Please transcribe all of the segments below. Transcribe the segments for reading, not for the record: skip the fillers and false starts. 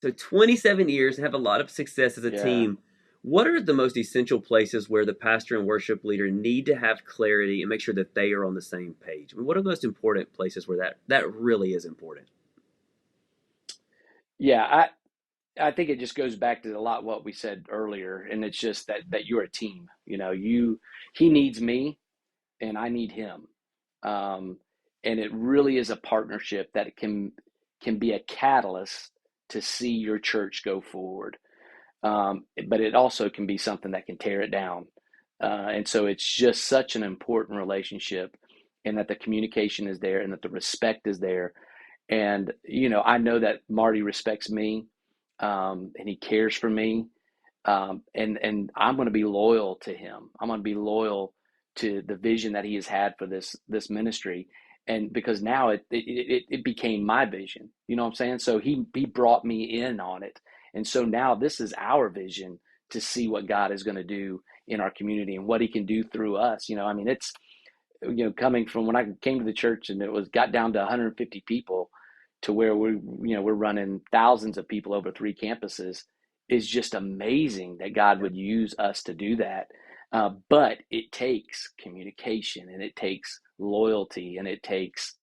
So 27 years, have a lot of success as a Yeah. team. What are the most essential places where the pastor and worship leader need to have clarity and make sure that they are on the same page? I mean, what are the most important places where that really is important? Yeah, I think it just goes back to a lot what we said earlier, and it's just that you're a team. He needs me, and I need him, um, and it really is a partnership that can be a catalyst to see your church go forward. But it also can be something that can tear it down, and so it's just such an important relationship, and that the communication is there, and that the respect is there. And I know that Marty respects me, and he cares for me, and I'm going to be loyal to him. I'm going to be loyal to the vision that he has had for this ministry, and because now it became my vision. You know what I'm saying? So he brought me in on it, and so now this is our vision to see what God is going to do in our community and what He can do through us. I mean, it's coming from when I came to the church and it was got down to 150 people to where we're running thousands of people over 3 campuses is just amazing that God would use us to do that. But it takes communication, and it takes loyalty, and it takes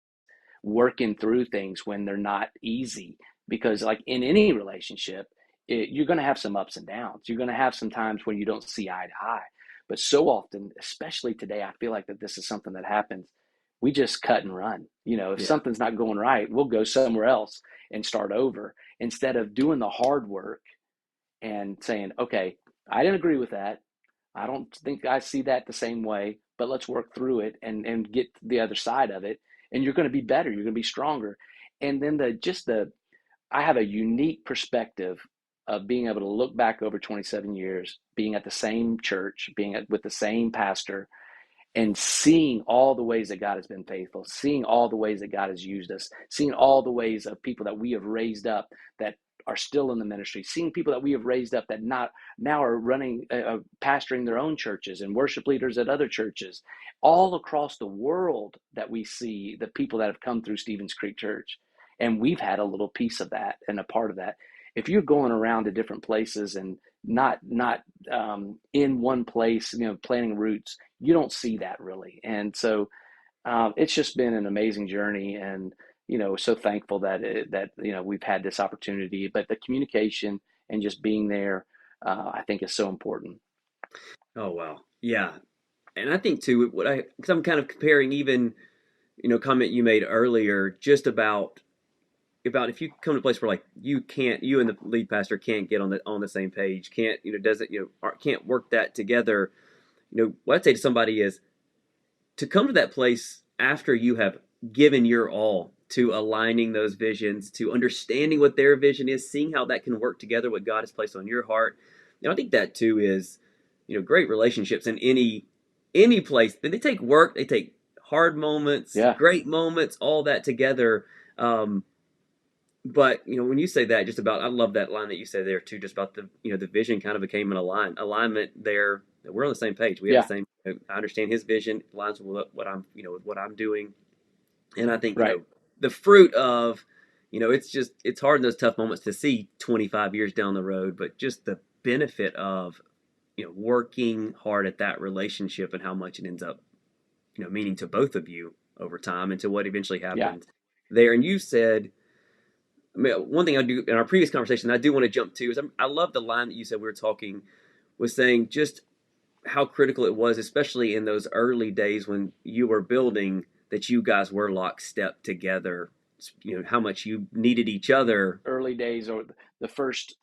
working through things when they're not easy, because like in any relationship, you're going to have some ups and downs. You're going to have some times where you don't see eye to eye, but so often, especially today, I feel like that this is something that happens. We just cut and run. If Yeah. something's not going right, we'll go somewhere else and start over, instead of doing the hard work and saying, okay, I didn't agree with that. I don't think I see that the same way, but let's work through it and get to the other side of it. And you're going to be better. You're going to be stronger. And then I have a unique perspective of being able to look back over 27 years, being at the same church, with the same pastor, and seeing all the ways that God has been faithful, seeing all the ways that God has used us, seeing all the ways of people that we have raised up that are still in the ministry, seeing people that we have raised up that not now are running, pastoring their own churches and worship leaders at other churches, all across the world, that we see the people that have come through Stevens Creek Church, and we've had a little piece of that and a part of that. If you're going around to different places and not in one place, planting roots, you don't see that really. And so it's just been an amazing journey, and so thankful that we've had this opportunity. But the communication and just being there, I think, is so important. Oh wow. Yeah. And I think too, because I'm kind of comparing even, comment you made earlier, just about if you come to a place where like you and the lead pastor can't get on the same page, can't, doesn't, can't work that together. What I'd say to somebody is to come to that place after you have given your all to aligning those visions, to understanding what their vision is, seeing how that can work together, what God has placed on your heart. I think that too is, great relationships in any place. They take work, they take hard moments, Yeah, great moments, all that together. But when you say that, just about, I love that line that you said there too, just about the vision kind of became an alignment there. We're on the same page. We have the yeah, same. I understand his vision aligns with what I'm, with what I'm doing, and I think right. the fruit of, it's hard in those tough moments to see 25 years down the road, but just the benefit of working hard at that relationship and how much it ends up meaning to both of you over time and to what eventually Yeah, happens there. And you said, I mean, one thing I do in our previous conversation, I do want to jump to is I love the line that you said we were talking, was saying just how critical it was, especially in those early days when you were building, that you guys were lockstep together. How much you needed each other. early days, or the first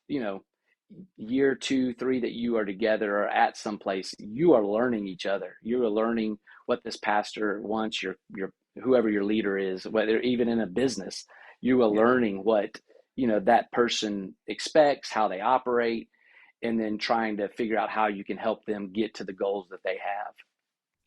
year, 2, 3 that you are together or at some place, you are learning each other. You are learning what this pastor wants, your whoever your leader is, whether even in a business, you are Yeah. learning what that person expects, how they operate, and then trying to figure out how you can help them get to the goals that they have.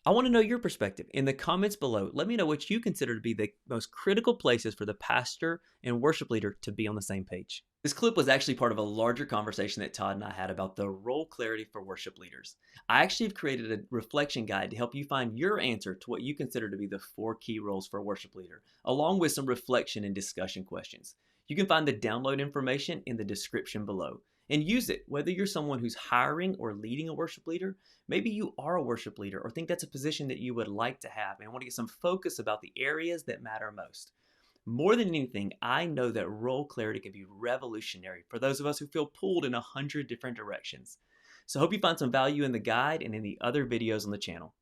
I want to know your perspective. In the comments below, let me know what you consider to be the most critical places for the pastor and worship leader to be on the same page. This clip was actually part of a larger conversation that Todd and I had about the role clarity for worship leaders. I actually have created a reflection guide to help you find your answer to what you consider to be the 4 key roles for a worship leader, along with some reflection and discussion questions. You can find the download information in the description below and use it whether you're someone who's hiring or leading a worship leader. Maybe you are a worship leader or think that's a position that you would like to have and want to get some focus about the areas that matter most. More than anything, I know that role clarity can be revolutionary for those of us who feel pulled in 100 different directions. So I hope you find some value in the guide and in the other videos on the channel.